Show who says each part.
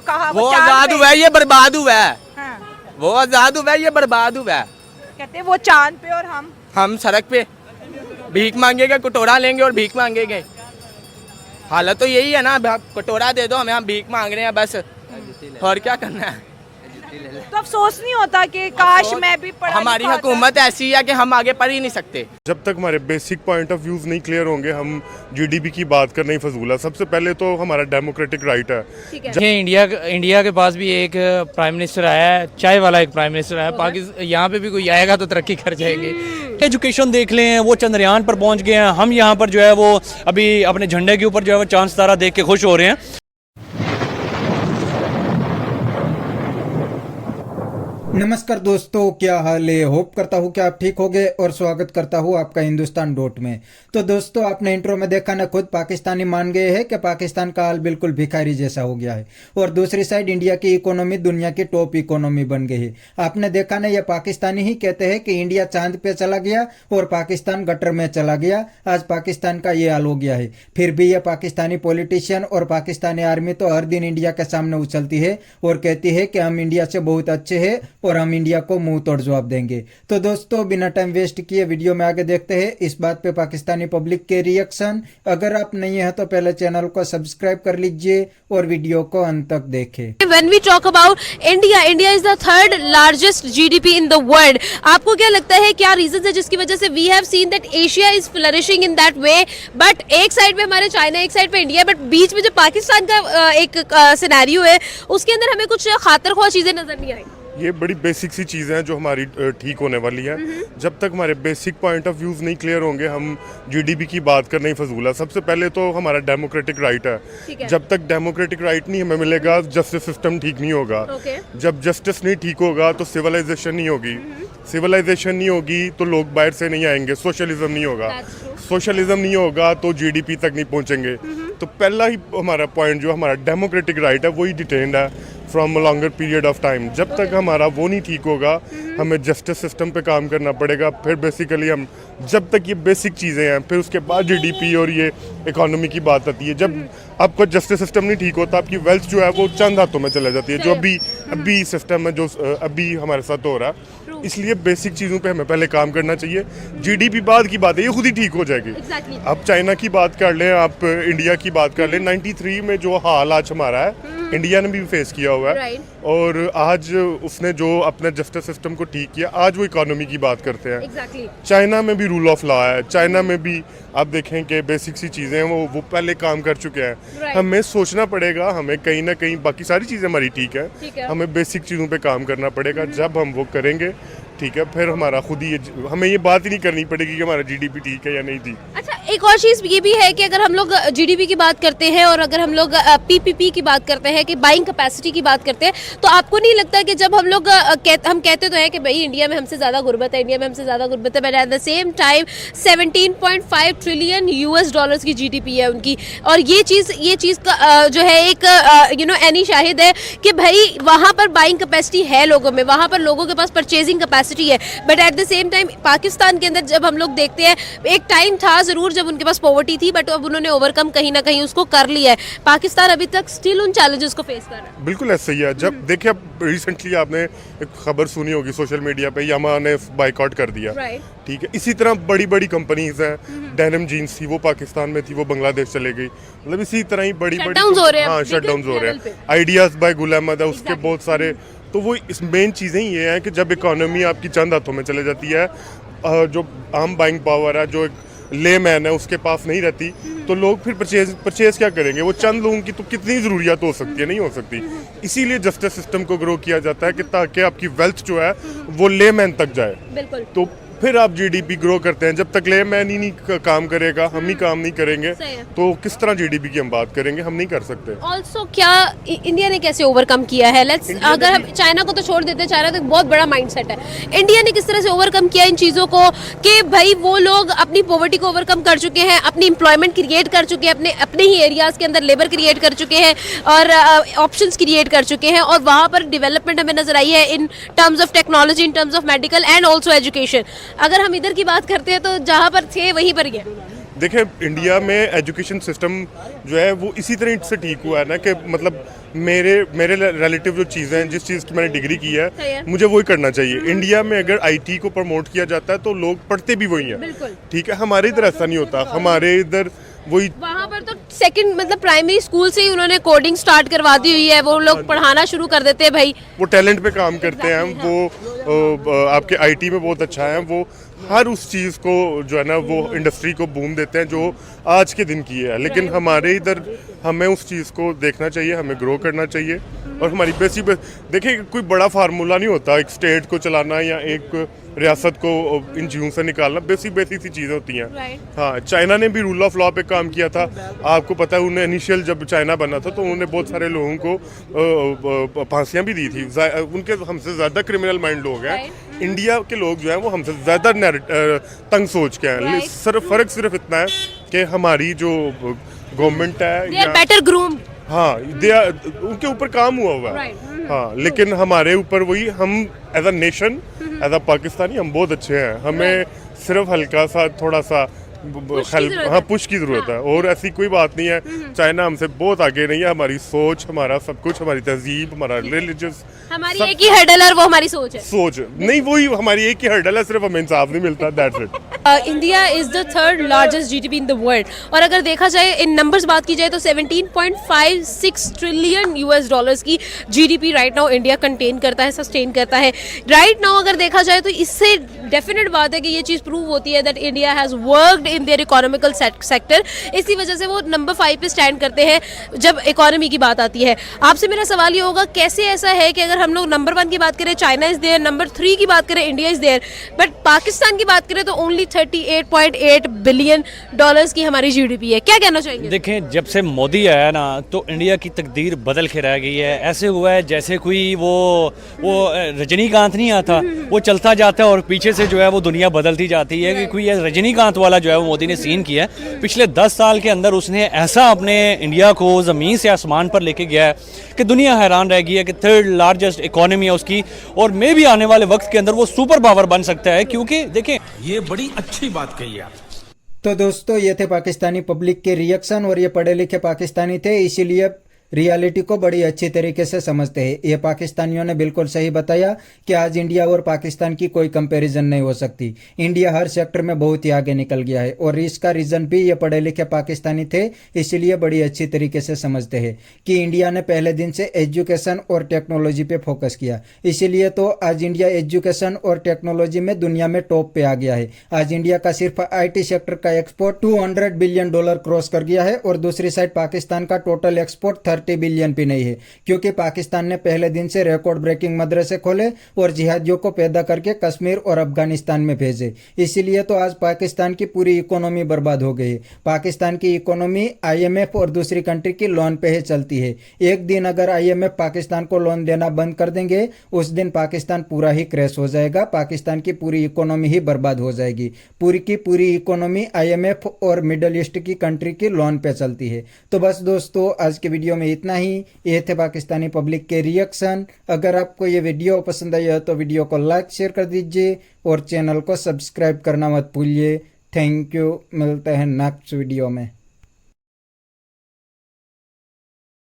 Speaker 1: कहा
Speaker 2: वो
Speaker 1: चांद
Speaker 2: आजाद
Speaker 1: पे-
Speaker 2: हुआ है, ये बर्बाद हुआ है।
Speaker 1: हाँ,
Speaker 2: वो आजाद हुआ है, ये बर्बाद हुआ है।
Speaker 1: कहते वो चांद पे और हम
Speaker 2: सड़क पे भीख मांगेंगे, कटोरा लेंगे और भीख मांगेंगे। हालत तो यही है ना, आप कटोरा दे दो हमें, हम भीख मांग रहे हैं बस, और क्या करना है।
Speaker 1: तो अफसोस नहीं होता कि काश मैं भी पढ़ा
Speaker 2: हमारी
Speaker 1: लिखा होता।
Speaker 2: हुकूमत ऐसी है कि हम आगे पढ़ ही नहीं सकते।
Speaker 3: जब तक हमारे बेसिक पॉइंट ऑफ व्यूज नहीं क्लियर होंगे, हम जीडीपी की बात करना ही फजूल है। सबसे पहले तो हमारा डेमोक्रेटिक राइट है।
Speaker 1: ठीक है।
Speaker 4: देखिए इंडिया के पास भी एक प्राइम मिनिस्टर आया है, चाय वाला एक प्राइम मिनिस्टर आया है। पाकिस्तान यहाँ पे भी कोई आएगा तो तरक्की कर जाएंगे। एजुकेशन देख लें, वो चंद्रयान पर पहुंच गए हैं, हम यहाँ पर जो है वो अभी अपने झंडे के ऊपर जो है वो चांद तारा देख के खुश हो रहे हैं।
Speaker 5: नमस्कार दोस्तों, क्या हाल है। होप करता हूँ कि आप ठीक होंगे और स्वागत करता हूँ आपका हिंदुस्तान डॉट में। तो दोस्तों, आपने इंट्रो में देखा ना, खुद पाकिस्तानी मान गए हैं कि पाकिस्तान का हाल बिल्कुल भिखारी जैसा हो गया है और दूसरी साइड इंडिया की इकोनॉमी दुनिया की टॉप इकोनॉमी बन गई है। आपने देखा ना, ये पाकिस्तानी ही कहते हैं कि इंडिया चांद पे चला गया और पाकिस्तान गटर में चला गया। आज पाकिस्तान का ये हाल हो गया है। फिर भी ये पाकिस्तानी पॉलिटिशियन और पाकिस्तानी आर्मी तो हर दिन इंडिया के सामने उछलती है और कहती है कि हम इंडिया से बहुत अच्छे हैं और हम इंडिया को मुंह तोड़ जवाब देंगे। तो दोस्तों, बिना टाइम वेस्ट किए वीडियो में आगे देखते हैं इस बात पे पाकिस्तानी पब्लिक के रिएक्शन। अगर आप नहीं है तो पहले चैनल को सब्सक्राइब कर लीजिए और वीडियो को अंत तक देखें।
Speaker 6: When we talk about India, India is the third largest GDP in the world. आपको क्या लगता है, क्या रीजन है जिसकी वजह से we have seen that Asia is flourishing in that way, but एक साइड पे हमारे चाइना, एक साइड पे इंडिया, बट बीच में जो पाकिस्तान का एक सिनेरियो है उसके अंदर हमें कुछ खातरख्वाह चीजें नजर नहीं आई।
Speaker 3: ये बड़ी बेसिक सी चीज़ें हैं जो हमारी ठीक होने वाली हैं। जब तक हमारे बेसिक पॉइंट ऑफ व्यूज नहीं क्लियर होंगे, हम जीडीपी की बात करना ही फजूल है। सबसे पहले तो हमारा डेमोक्रेटिक राइट है। जब तक डेमोक्रेटिक राइट नहीं हमें मिलेगा, जस्टिस सिस्टम ठीक नहीं होगा। जब जस्टिस नहीं ठीक होगा तो सिविलाइजेशन नहीं होगी। सिविलाइजेशन नहीं होगी तो लोग बाहर से नहीं आएंगे। सोशलिज्म नहीं होगा। सोशलिज्म नहीं होगा तो जीडीपी तक नहीं पहुंचेंगे। तो पहला ही हमारा पॉइंट जो हमारा डेमोक्रेटिक राइट है वही डिटेन्ड है from a longer period of time. जब तक हमारा वो नहीं ठीक होगा, हमें जस्टिस सिस्टम पे काम करना पड़ेगा। फिर बेसिकली हम जब तक ये बेसिक चीज़ें हैं, फिर उसके बाद जीडीपी और ये इकोनॉमी की बात आती है। जब आपका जस्टिस सिस्टम नहीं ठीक होता, आपकी वेल्थ जो है वो चंद हाथों में चला जाती है, जो अभी सिस्टम है जो अभी हमारे साथ हो रहा है। इसलिए बेसिक चीज़ों पे हमें पहले काम करना चाहिए। जीडीपी बाद की बात है, ये खुद ही ठीक हो जाएगी। आप चाइना की बात कर लें, आप इंडिया की बात कर लें। 93 में जो हाल आज हमारा है, इंडिया ने भी फेस किया हुआ है। और आज उसने जो अपने जस्टिस सिस्टम को ठीक किया, आज वो इकोनॉमी की बात करते हैं। चाइना में भी रूल ऑफ लॉ है। चाइना में भी आप देखें कि बेसिक सी चीज़ें हैं वो पहले काम कर चुके हैं। हमें सोचना पड़ेगा, हमें कहीं ना कहीं बाकी सारी चीज़ें हमारी ठीक है, हमें बेसिक चीज़ों पे काम करना पड़ेगा। जब हम वो करेंगे, ठीक है, फिर हमारा खुद ही हमें ये बात ही नहीं करनी पड़ेगी कि हमारा जीडीपी ठीक है या नहीं ठीक।
Speaker 6: अच्छा, एक और चीज ये भी है कि अगर हम लोग जीडीपी की बात करते हैं और अगर हम लोग पीपीपी की बात करते हैं कि बाइंग कैपेसिटी की बात करते हैं, तो आपको नहीं लगता कि जब हम लोग हम कहते तो हैं कि भाई इंडिया में हमसे ज्यादा गुर्बत है, इंडिया में हमसे ज्यादा गुर्बत है, but at the same time 17.5 trillion US dollars की जीडीपी है उनकी। और ये चीज का जो है एक एनी शाहिद है कि भाई वहां पर बाइंग कैपेसिटी है लोगों में, वहां पर लोगों के पास परचेजिंग कैपेसिटी है। But at the same time Pakistan के अंदर जब हम लोग देखते हैं, एक टाइम था जरूर जब उनके पास पॉवर्टी थी, बट अब उन्होंने ओवरकम कहीं ना कहीं उसको कर लिया है। पाकिस्तान अभी तक स्टिल उन चैलेंजेस को फेस कर रहा है।
Speaker 3: बिल्कुल ऐसा ही है। जब देखिए, अब रिसेंटली आपने एक खबर सुनी होगी सोशल मीडिया पे, यामा ने बाइकआउट कर दिया। ठीक है, इसी तरह बड़ी बड़ी कंपनीज हैं। डेनिम जीन्स थी, वो पाकिस्तान में थी, वो बांग्लादेश चले गई। मतलब इसी तरह ही बड़ी बड़ी
Speaker 6: शटडाउन हो रहे
Speaker 3: हैं। आइडियाज बाय गुलाम अहमद है, उसके बहुत सारे। तो वो इस मेन चीज़ें ये हैं कि जब इकोनॉमी आपकी चंद हाथों में चले जाती है, जो आम बाइंग पावर है, जो एक ले मैन है, उसके पास नहीं रहती, तो लोग फिर परचेज क्या करेंगे। वो चंद लोगों की तो कितनी ज़रूरियात हो सकती है, नहीं हो सकती। इसीलिए जस्टिस सिस्टम को ग्रो किया जाता है कि ताकि आपकी वेल्थ जो है वो ले मैन तक जाए।
Speaker 6: बिल्कुल।
Speaker 3: तो फिर आप जीडीपी ग्रो करते हैं। जब तक ले मैन ही नहीं काम करेगा, हम ही काम नहीं करेंगे, तो किस तरह जीडीपी की हम बात करेंगे, हम नहीं कर सकते।
Speaker 6: ऑल्सो क्या इंडिया ने कैसे ओवरकम किया है? लेट्स अगर हम चाइना को तो छोड़ देते हैं, चाइना तो एक बहुत बड़ा माइंडसेट है। इंडिया ने किस तरह से ओवरकम किया इन चीज़ों को कि भाई वो लोग अपनी पॉवर्टी को ओवरकम कर चुके हैं, अपनी एम्प्लॉयमेंट क्रिएट कर चुके हैं, अपने ही एरियाज के अंदर लेबर क्रिएट कर चुके हैं और ऑप्शंस क्रिएट कर चुके हैं, और वहाँ पर डेवलपमेंट हमें नजर आई है in terms of technology, in terms of medical and also education. अगर हम इधर की बात करते हैं तो जहाँ पर थे वहीं पर ही है।
Speaker 3: देखिए इंडिया में एजुकेशन सिस्टम जो है वो इसी तरह से ठीक हुआ है ना कि मतलब मेरे रिलेटिव जो चीज़ें हैं, जिस चीज़ की मैंने डिग्री की है मुझे वही करना चाहिए। इंडिया में अगर आईटी को प्रमोट किया जाता है तो लोग पढ़ते भी वही हैं, ठीक है। हमारे इधर ऐसा नहीं होता, हमारे इधर वही
Speaker 6: वहाँ पर तो सेकंड मतलब प्राइमरी स्कूल से ही उन्होंने कोडिंग स्टार्ट करवा दी हुई है, वो लोग पढ़ाना शुरू कर देते हैं भाई।
Speaker 3: वो टैलेंट पे काम करते हैं, वो आपके आईटी में बहुत अच्छा है, वो हर उस चीज़ को जो है ना वो इंडस्ट्री को बूम देते हैं जो आज के दिन की है। लेकिन हमारे इधर हमें उस चीज़ को देखना चाहिए, हमें ग्रो करना चाहिए। और हमारी देखिए कोई बड़ा फार्मूला नहीं होता एक स्टेट को चलाना या एक रियासत को इन चीज़ों से निकालना, बेसिक सी चीज़ें होती हैं। हाँ, चाइना ने भी रूल ऑफ लॉ पे काम किया था, आपको पता है। उन्हें इनिशियल जब चाइना बना था तो उन्होंने बहुत सारे लोगों को फांसियाँ भी दी थी। उनके हमसे ज़्यादा क्रिमिनल माइंड लोग हैं। इंडिया के लोग जो हैं वो हमसे ज़्यादा तंग सोच के हैं। फ़र्क सिर्फ इतना है कि हमारी जो गवर्नमेंट है
Speaker 6: बेटर ग्रूम,
Speaker 3: हाँ उनके ऊपर काम हुआ है। हाँ, लेकिन हमारे ऊपर वही, हम as a nation, as a Pakistani हम बहुत अच्छे हैं। हमें सिर्फ हल्का सा थोड़ा सा पुश की जरूरत है और ऐसी कोई बात नहीं है। चाइना हमसे बहुत आगे नहीं है। हमारी सोच, हमारा सब कुछ, हमारी तहजीब, हमारा रिलीजियस,
Speaker 6: हमारी एक ही हर्डल है, वो हमारी सोच है।
Speaker 3: सोच नहीं, वही हमारी एक ही हर्डल है, सिर्फ हमें इंसाफ नहीं मिलता, that's it.
Speaker 6: India is the third largest GDP in the world, और अगर देखा जाए इन नंबर्स बात की जाए तो 17.56 ट्रिलियन यूएस डॉलर्स की GDP right now India contain करता है, सस्टेन करता है राइट नाउ। अगर देखा जाए तो इससे डेफिनेट बात है कि ये चीज़ प्रूव होती है that India has worked in their economical sector. इसी वजह से वो नंबर 5 पे स्टैंड करते हैं जब इकोनॉमी की बात आती है। आपसे मेरा सवाल ये होगा, कैसे ऐसा है कि अगर हम लोग नंबर 1 की बात करें चाइना इज देयर, नंबर 3 की बात करें India is there, but Pakistan की बात करें तो ओनली 38.8 बिलियन डॉलर्स की हमारी जीडीपी है। क्या कहना चाहेंगे?
Speaker 4: देखें, जब से मोदी आया ना तो इंडिया की तकदीर बदल के रह गई है। ऐसे हुआ है जैसे कोई वो रजनीकांत नहीं आता, वो चलता जाता है और पीछे से जो है वो दुनिया बदलती जाती है। कि कोई रजनीकांत वाला जो है वो मोदी ने सीन किया है। पिछले 10 साल के अंदर उसने ऐसा अपने इंडिया को ज़मीन से आसमान पर लेके गया है कि दुनिया हैरान रह गई है कि थर्ड लार्जेस्ट इकोनॉमी है उसकी, और मे भी आने वाले वक्त के अंदर वो सुपर पावर बन सकता है। क्योंकि देखें,
Speaker 7: ये बड़ी अच्छी बात कही आप।
Speaker 5: तो दोस्तों, ये थे पाकिस्तानी पब्लिक के रिएक्शन, और ये पढ़े लिखे पाकिस्तानी थे, इसीलिए रियलिटी को बड़ी अच्छी तरीके से समझते हैं। ये पाकिस्तानियों ने बिल्कुल सही बताया कि आज इंडिया और पाकिस्तान की कोई कंपैरिजन नहीं हो सकती। इंडिया हर सेक्टर में बहुत ही आगे निकल गया है, और इसका रीज़न भी ये पढ़े लिखे पाकिस्तानी थे, इसीलिए बड़ी अच्छी तरीके से समझते हैं कि इंडिया ने पहले दिन से एजुकेशन और टेक्नोलॉजी पे फोकस किया। इसीलिए तो आज इंडिया एजुकेशन और टेक्नोलॉजी में दुनिया में टॉप पे आ गया है। आज इंडिया का सिर्फ IT सेक्टर का एक्सपोर्ट $200 बिलियन क्रॉस कर गया है, और दूसरी साइड पाकिस्तान का टोटल एक्सपोर्ट 30 बिलियन भी नहीं है, क्योंकि पाकिस्तान ने पहले दिन से रिकॉर्ड ब्रेकिंग मदरसे खोले और जिहादियों को पैदा करके कश्मीर और अफगानिस्तान में भेजे। इसीलिए तो आज पाकिस्तान की पूरी इकोनॉमी बर्बाद हो गई है। पाकिस्तान की इकोनॉमी IMF और दूसरी कंट्री की लोन पे ही चलती है। एक दिन अगर IMF पाकिस्तान को लोन देना बंद कर देंगे, उस दिन पाकिस्तान पूरा ही क्रैश हो जाएगा। पाकिस्तान की पूरी इकोनॉमी ही बर्बाद हो जाएगी। पूरी की पूरी इकोनॉमी IMF और मिडल ईस्ट की कंट्री की लोन पे चलती है। तो बस दोस्तों, आज के वीडियो में इतना ही। ये थे पाकिस्तानी पब्लिक के रिएक्शन। अगर आपको ये वीडियो पसंद आई है तो वीडियो को लाइक शेयर कर दीजिए और चैनल को सब्सक्राइब करना मत भूलिए। थैंक यू, मिलते हैं नेक्स्ट वीडियो में।